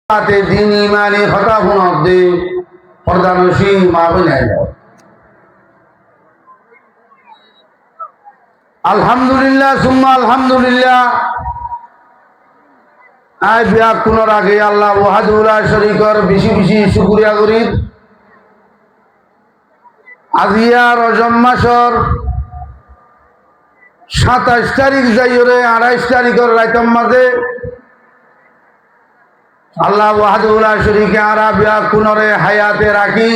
দিন ইমানি হতা হুনদ্দে পর্দানসী মা বলে আলহামদুলিল্লাহ সুম্মা আলহামদুলিল্লাহ। আই বিয়া কোনর আগে আল্লাহ ওয়াহদুল শরীকর বেশি বেশি শুকরিয়া করি। আজিয়া রজব মাসর 27 তারিখ যাইরে 28 তারিখের রাইতম মাঝে আল্লাহ ওয়াহদুল শরীকে আরা বিয়া কোনরে হায়াতে রাখি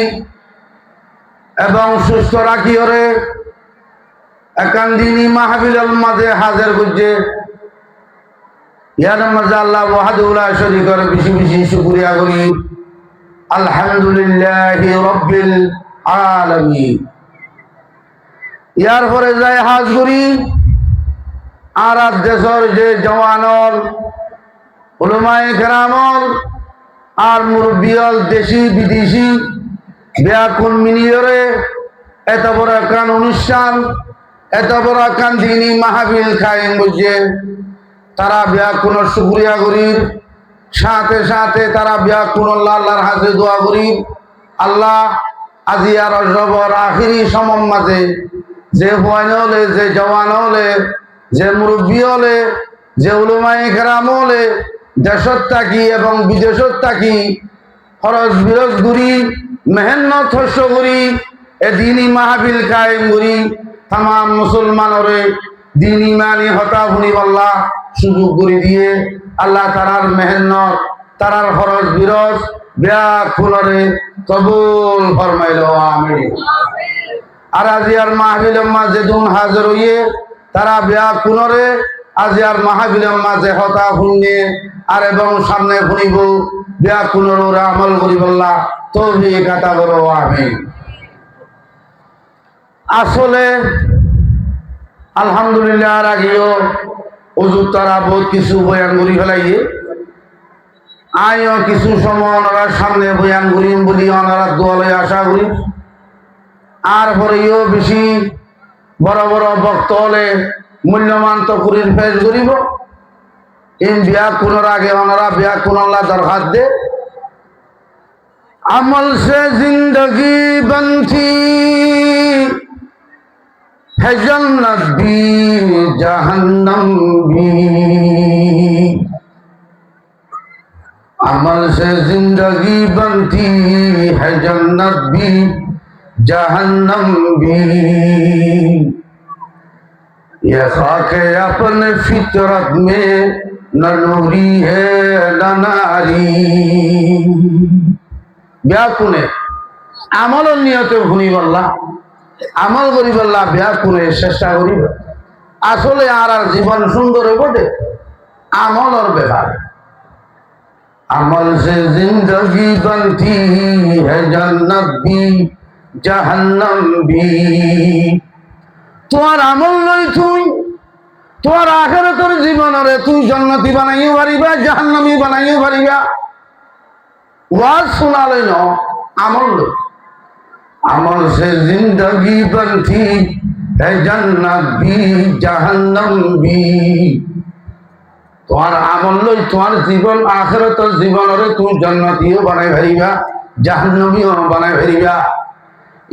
এবং সুস্থ রাখি ওরে একান দিনী মাহফিলের মাঝে হাজির করছে। ইয়ার মাঝে আল্লাহ ওয়াহদুল শরীকের বেশি বেশি শুকরিয়া করি। আলহামদুলিল্লাহি রাব্বিল আলামিন। ইয়ার পরে যাই হাজ করি আর দেশের যে জওয়ানল উলামায়ে কেরামল আর মুরব্বিয়ল দেশি বিদেশি ব্যাকুল মিনিয়রে এত বড় একখান অনুষ্ঠান এত বড় একখান দিনী মাহফিল কায়েম করছে। তারা ব্যাকুল শুকরিয়া করি, সাথে সাথে তারা ব্যাকুল আল্লাহর হাতে দোয়া করি। আল্লাহ আজি আর রজবর আখিরি সমম মাঝে যে হুয়ান হলে যে জওয়ান হলে যে মুরব্বী হলে যে উলামায়ে কেরাম হলে দেশত থাকি এবং বিদেশত থাকি খরচ বিরজ করি মেহনত হস্য করি এ দিনী মাহফিল কায়েম করি। তাম মুসলমানরে দিন ইমানি হতা শুনিবাল্লাহ সুযোগ করে দিয়ে আল্লাহ তারার মেহনত তারার খরচ বিরজ ব্যাকুলরে কবুল ফরমাইল আমিন। আর আজি আর মাহফিলের মাঝে দুন হাজির হইয়ে তারা ব্যাকুলরে আজি আর মাহফিলের মাঝে হতা শুনে আর এবং সামনে শুনিব ব্যাকুলর আমল করিবাল্লাহ তৌফিক আতা করো আমিন। আসলে আলহামদুলিল্লাহ আর আগেও হুজুর তারা বহুত কিছু বয়ান করি ফেলাইয়ে আইও কিছু সময় ওনারা সামনে বয়ান করিম বলি ওনারা দোয়ালে আশা করি। আর পরেও বেশি বড় বড় বক্ত হলে মূল্যমান তকুরির পেশ করিব। এই বিয়া কোনর আগে ওনারা বিয়া কোন আল্লাহ দরখাস্ত দে আমল সে জিন্দগি বনথি है जन्नत भी जहन्नम भी अमल से जिंदगी बनती है जन्नत भी जहन्नम भी ये खाक अपने फितरत में न नूरी है न नारी। ব্যাকুনে আমল নিয়তে ভুনিবাল্লাহ আমল করিবাল্লাহ ব্যাকুনে চেষ্টা করিব। আসলে আর জীবন সুন্দর বটে আমলর ব্যাপার। আমল সে জিন্দগি বনতি হ্যায় জান্নাত ভি জাহান্নাম ভি। তোমার আমল লই তুই তোমার আখিরাতের জীবনরে তুই জান্নাতি বানাইও পারিবা জাহান্নামী বানাইও পারিবা। ওয়াজ শোনালে ন আমল লই আমল সে জিন্দগি বনতি হ্যায় জান্নাত ভি জাহান্নাম ভি। তোমার আমল লই তোমার জীবন আখিরাতের জীবনরে তুই জান্নাতীও বানাই পারিবা জাহান্নামীও বানাই পারিবা।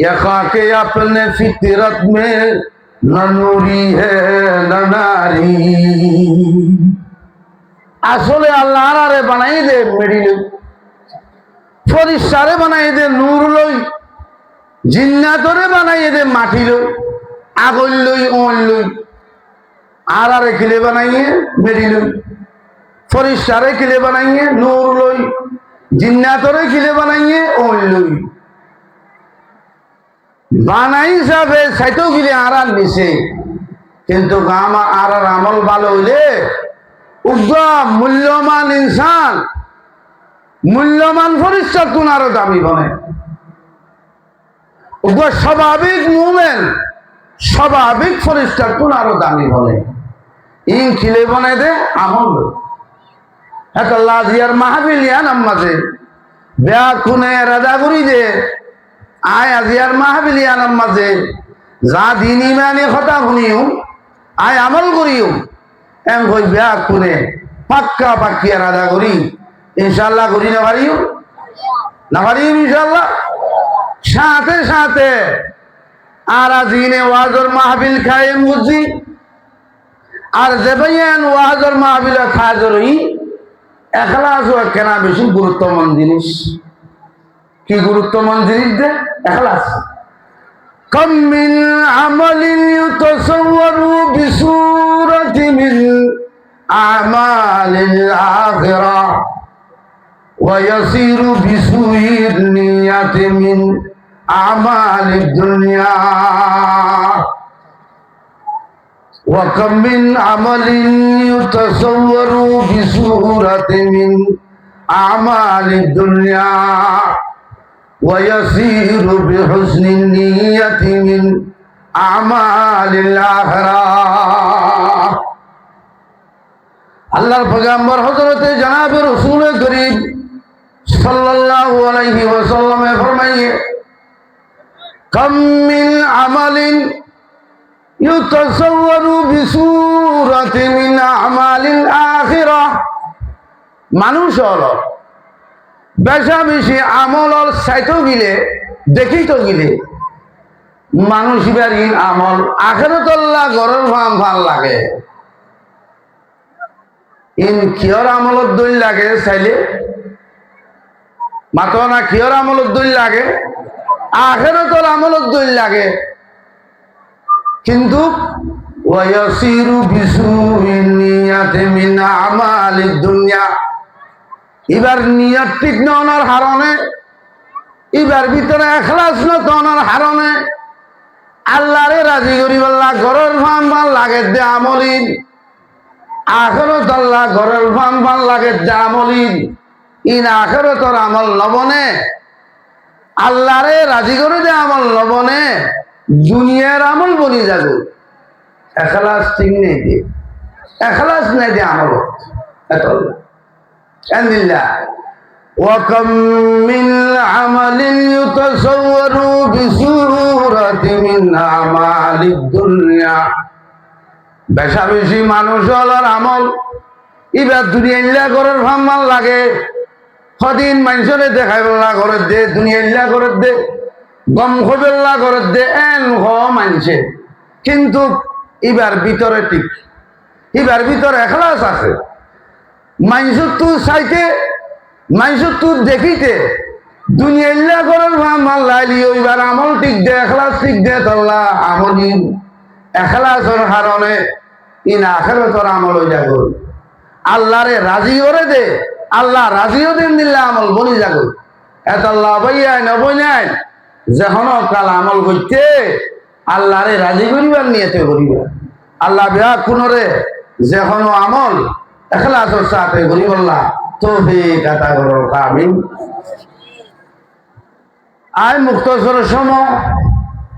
ইয়া খাকে আপনে ফিতরত মে না নূরি হে না নারী। আসলে আল্লাহ আরে বানাই দে মেডিল ফরিস্তারে বানাই দে নূর লই জিন্নাতরে বানাই দে মাটি লই আগল লই ওল লই আর আরে কিলে বানাইয়ে মেডিল ফরিস্তারে কিলে বানাইয়ে নূর লই জিন্নাতরে কিলে বানাইয়ে ওল লই বানাই যাবে সাইতো গিলে আর নিছে। কিন্তু আর আমল ভালো হইলে উগ্র মূল্যমান ইনসান মূল্যমান ফরিস্তা তুন আরো দামি বনে। উগ্র স্বাভাবিক মুমেন স্বাভাবিক ফরিস্তা তুন আরো দামি বনে। ইন খিলে বনে দে আমল এত লাজিয়ার মাহফিল ইয়ান আম্মাজে বেয়া খুনে রাজা করি দে আয় আজিয়ার মাহফিলিয়ান মাঝে যা দিন ইমানি কথা শুনিও আয় আমল করিও এম কই বেয়া কোনে পাক্কা পাক্কিয়া রাজা করি ইনশাআল্লাহ করি না পারিও না পারিও ইনশাআল্লাহ। সাথে সাথে আর আজিনে ওয়াজর মাহফিল কায়েম করছি আর যে ভাইয়ান ওয়াজর মাহফিল খাজরই এখলাস ও কেনা বেশি গুরুত্বপূর্ণ জিনিস। কি গুরুত্বপূর্ণ জিনিস দে এখলাস। কম মিন আমালিন ইউতাসাওয়ারু বিসূরাতি মিন আমালিল আখিরাহ ওয়া ইয়াসিরু বিসুইর নিয়াতি মিন আমালিদ দুনিয়া ওয়া কাম মিন আমালিন ইউতাসাওয়ারু বিসূরাতি মিন আমালিদ দুনিয়া ويسير بحسن النية من أعمال الآخرة আল্লাহর পয়গম্বর হযরত জনাব রাসূল করিম সাল্লাল্লাহু আলাইহি ওয়াসাল্লাম ফরমাইয়ে কাম মিন আমালিন ইউতাসাওয়ারু বিসূরাতি মিন আমালিল আখিরাহ মানুষ হলো বেশা বেশি আমল চাইতো গিলে দেখিতো গিলে মানুষ বাড়ির আমল আখিরাতুল্লাহ ঘরের ভাল লাগে ইন কিয়র আমলত দই লাগে চাইলে মাতো না কিয়র আমলত দই লাগে আখিরাতুল আমলত দই লাগে কিন্তু ওয়ায়াসিরু বিসুইন নিয়াতি মিন আমালিদ দুনিয়া এবার নিয়ত ঠিক নওয়ার হারণে এবার ভিতরে এখলাস নওয়ার হারণে আল্লাহরে রাজি করিবাল্লাহ ঘরের ভাল লাগে দে আমলিন আখিরাত আল্লাহ ঘরের ভাল লাগে দে আমলিন ইন আখিরাতর আমল লবনে আল্লাহরে রাজি করে দে আমল লবনে দুনিয়ার আমল বনি যাবে এখলাস ঠিক নেই দে এখলাস নেই দে আমল এত আলহামদুলিল্লাহ وكم من عمل يتصور بصورة من أعمال الدنيا বেশা বেশি মানুষ হলার আমল এবার দুনিয়া ইল্লা করার ভাল লাগে সদিন মানুষরে দেখাই বললা করে দে দুনিয়া ইল্লা করে দে গম খবেল্লা করে দে এন হ মানছে কিন্তু এবার ভিতরে ঠিক এবার ভিতরে এখলাস আছে মানুষের তুই চাইতে মানুষের তুই দেখিতে দুনিয়া ইল্লা করার ভাল লাইলি ওইবার আমল ঠিক দে এখলাস ঠিক দে তল্লা আমলিন এখলাসর হারণে ইন আখিরাতের আমল হই যাগো আল্লাহরে রাজি করে দে আল্লাহ রাজিও দিন দিল্লা আমল বনি যাগো এত আল্লাহ ভাইয়াই নবইনাই যখন কাল আমল করতে আল্লাহরে রাজি করিবার নিয়েতে করিবা আল্লাহ বিয়া কোনরে যখন আমল এখলাসর সাথে করিবল্লাহ তৌফিক আতা করো আমিন। আয় মুক্তসর সময়